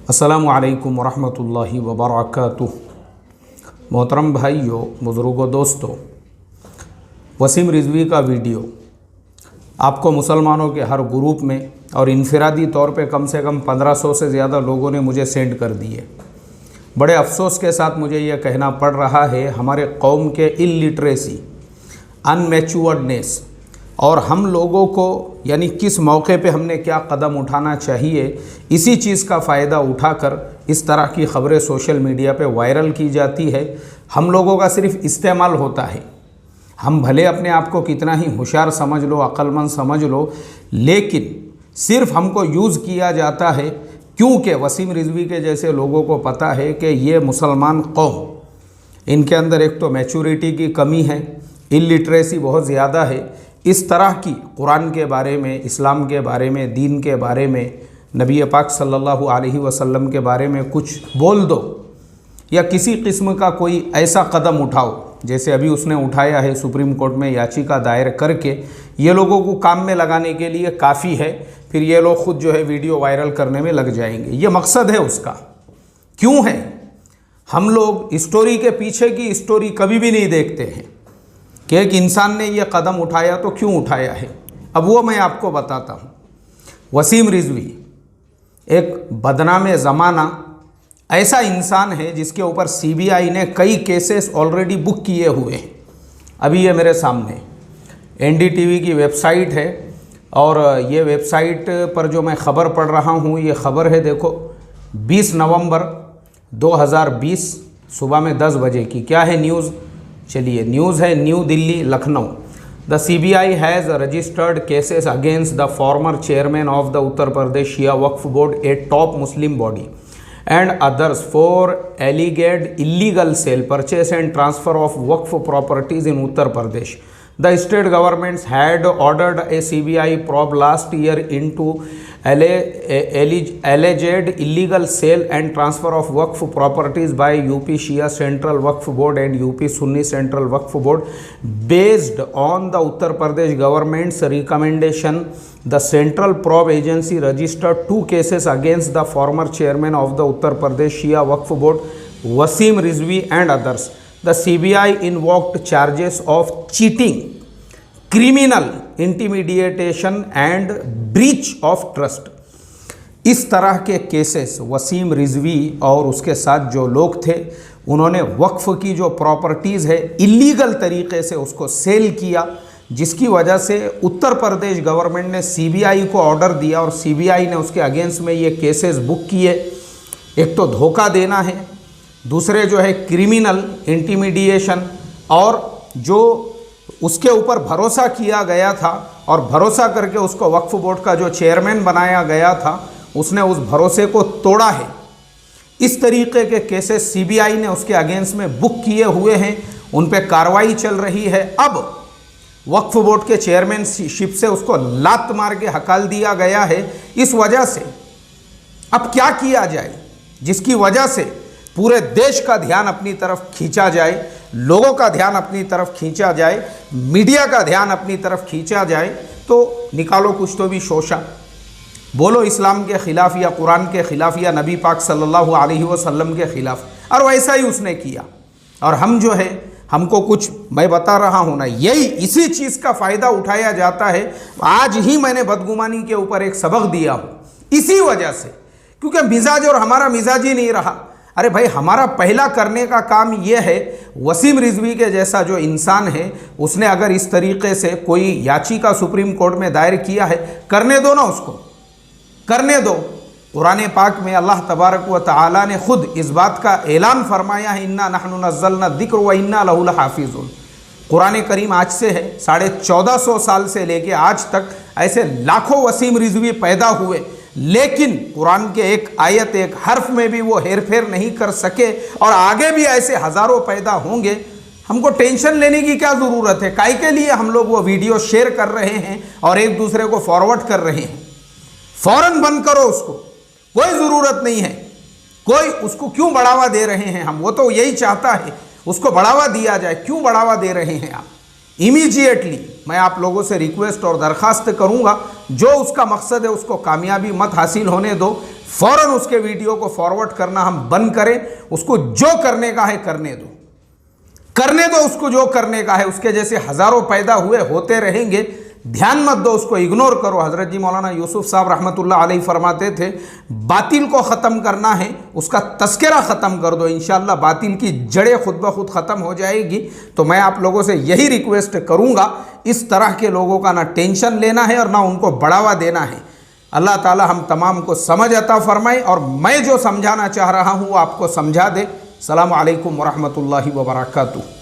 अस्सलामु अलैकुम वरहमतुल्लाहि वबरकातुह। मोहतरम भाइयों, बुज़ुर्गों, दोस्तों, वसीम रिज़वी का वीडियो आपको मुसलमानों के हर ग्रुप में और इनफरादी तौर पे कम से कम 1500 से ज़्यादा लोगों ने मुझे सेंड कर दिए। बड़े अफसोस के साथ मुझे ये कहना पड़ रहा है, हमारे कौम के इलिटरेसी, अनमेच्योर्डनेस और हम लोगों को यानी किस मौके पे हमने क्या कदम उठाना चाहिए, इसी चीज़ का फ़ायदा उठाकर इस तरह की ख़बरें सोशल मीडिया पे वायरल की जाती है। हम लोगों का सिर्फ इस्तेमाल होता है। हम भले अपने आप को कितना ही होशियार समझ लो, अक्लमंद समझ लो, लेकिन सिर्फ हमको यूज़ किया जाता है क्योंकि वसीम रिज़वी के जैसे लोगों को पता है कि ये मुसलमान कौम, इनके अंदर एक तो मैच्योरिटी की कमी है, इलिटरेसी बहुत ज़्यादा है। इस तरह की कुरान के बारे में, इस्लाम के बारे में, दीन के बारे में, नबी पाक सल्लल्लाहु अलैहि वसल्लम के बारे में कुछ बोल दो या किसी किस्म का कोई ऐसा कदम उठाओ जैसे अभी उसने उठाया है, सुप्रीम कोर्ट में याचिका दायर करके ये लोगों को काम में लगाने के लिए काफ़ी है। फिर ये लोग खुद जो है वीडियो वायरल करने में लग जाएंगे। ये मकसद है उसका। क्यों है? हम लोग स्टोरी के पीछे की स्टोरी कभी भी नहीं देखते हैं कि एक इंसान ने ये कदम उठाया तो क्यों उठाया है। अब वो मैं आपको बताता हूँ। वसीम रिज़वी एक बदनाम ज़माना ऐसा इंसान है जिसके ऊपर सीबीआई ने कई केसेस ऑलरेडी बुक किए हुए हैं। अभी ये मेरे सामने एनडीटीवी की वेबसाइट है और ये वेबसाइट पर जो मैं ख़बर पढ़ रहा हूँ, ये ख़बर है, देखो, 20 नवंबर 2020 सुबह में 10 बजे की। क्या है न्यूज़? चलिए, न्यूज़ है new Delhi Lucknow. The CBI has registered cases against the former chairman of the Uttar Pradesh Shia Waqf board, a top Muslim body, and others for alleged illegal sale, purchase and transfer of Waqf properties in Uttar Pradesh. The state governments had ordered a CBI probe last year into alleged illegal sale and transfer of Waqf properties by UP Shia Central Waqf Board and UP Sunni Central Waqf Board. Based on the Uttar Pradesh government's recommendation, the Central Probe Agency registered 2 cases against the former chairman of the Uttar Pradesh Shia Waqf Board, Wasim Rizvi, and others. The CBI invoked charges of cheating, criminal intimidation and breach of trust. इस तरह के cases Wasim Rizvi और उसके साथ जो लोग थे, उन्होंने वक्फ की जो प्रॉपर्टीज़ है इलीगल तरीके से उसको सेल किया, जिसकी वजह से उत्तर प्रदेश गवर्नमेंट ने सीबीआई को ऑर्डर दिया और सीबीआई ने उसके अगेंस्ट में ये केसेस बुक किए। एक तो धोखा देना है, दूसरे जो है क्रिमिनल इंटिमिडिएशन, और जो उसके ऊपर भरोसा किया गया था और भरोसा करके उसको वक्फ बोर्ड का जो चेयरमैन बनाया गया था, उसने उस भरोसे को तोड़ा है। इस तरीके के केसेस सीबीआई ने उसके अगेंस्ट में बुक किए हुए हैं, उन पे कार्रवाई चल रही है। अब वक्फ बोर्ड के चेयरमैनशिप से उसको लात मार के हकाल दिया गया है। इस वजह से अब क्या किया जाए जिसकी वजह से पूरे देश का ध्यान अपनी तरफ खींचा जाए, लोगों का ध्यान अपनी तरफ खींचा जाए, मीडिया का ध्यान अपनी तरफ खींचा जाए, तो निकालो कुछ तो भी शोशा, बोलो इस्लाम के ख़िलाफ़ या कुरान के ख़िलाफ़ या नबी पाक सल्लल्लाहु अलैहि वसल्लम के ख़िलाफ़। और वैसा ही उसने किया। और हम जो है, हमको कुछ, मैं बता रहा हूँ ना, यही इसी चीज़ का फ़ायदा उठाया जाता है। आज ही मैंने बदगुमानी के ऊपर एक सबक दिया हूँ इसी वजह से, क्योंकि मिजाज और हमारा मिजाज ही नहीं रहा। अरे भाई, हमारा पहला करने का काम यह है, वसीम रिज़वी के जैसा जो इंसान है, उसने अगर इस तरीके से कोई याचिका सुप्रीम कोर्ट में दायर किया है, करने दो ना, उसको करने दो। कुरान पाक में अल्लाह तबारक व तआला ने खुद इस बात का ऐलान फरमाया है, इन्ना नहनु नज़्ज़लना ज़िक्र व इन्ना लहू लहाफ़िज़ून। कुरान करीम आज से है 1450 साल से लेके आज तक ऐसे लाखों वसीम रिज़वी पैदा हुए, लेकिन कुरान के एक आयत, एक हर्फ में भी वो हेर फेर नहीं कर सके, और आगे भी ऐसे हज़ारों पैदा होंगे। हमको टेंशन लेने की क्या ज़रूरत है? काहे के लिए हम लोग वो वीडियो शेयर कर रहे हैं और एक दूसरे को फॉरवर्ड कर रहे हैं? फ़ौरन बंद करो उसको, कोई ज़रूरत नहीं है। कोई उसको क्यों बढ़ावा दे रहे हैं? हम, वो तो यही चाहता है उसको बढ़ावा दिया जाए। क्यों बढ़ावा दे रहे हैं आप? इमीडिएटली मैं आप लोगों से रिक्वेस्ट और दरखास्त करूंगा, जो उसका मकसद है उसको कामयाबी मत हासिल होने दो, फ़ौरन उसके वीडियो को फॉरवर्ड करना हम बंद करें। उसको जो करने का है करने दो, करने दो उसको जो करने का है। उसके जैसे हज़ारों पैदा हुए, होते रहेंगे, ध्यान मत दो, उसको इग्नोर करो। हज़रत जी मौलाना यूसुफ साहब रहमतुल्लाह अलैहि फरमाते थे, बातिल को ख़त्म करना है, उसका तस्करा ख़त्म कर दो, इंशाअल्लाह बातिल की जड़ें खुद ब खुद ख़त्म हो जाएगी। तो मैं आप लोगों से यही रिक्वेस्ट करूँगा, इस तरह के लोगों का ना टेंशन लेना है और ना उनको बढ़ावा देना है। अल्लाह ताला हम तमाम को समझ अता फ़रमाए और मैं जो समझाना चाह रहा हूँ वो आपको समझा दे। अस्सलामु अलैकुम वरहमतुल्लाहि वबरकातुहू।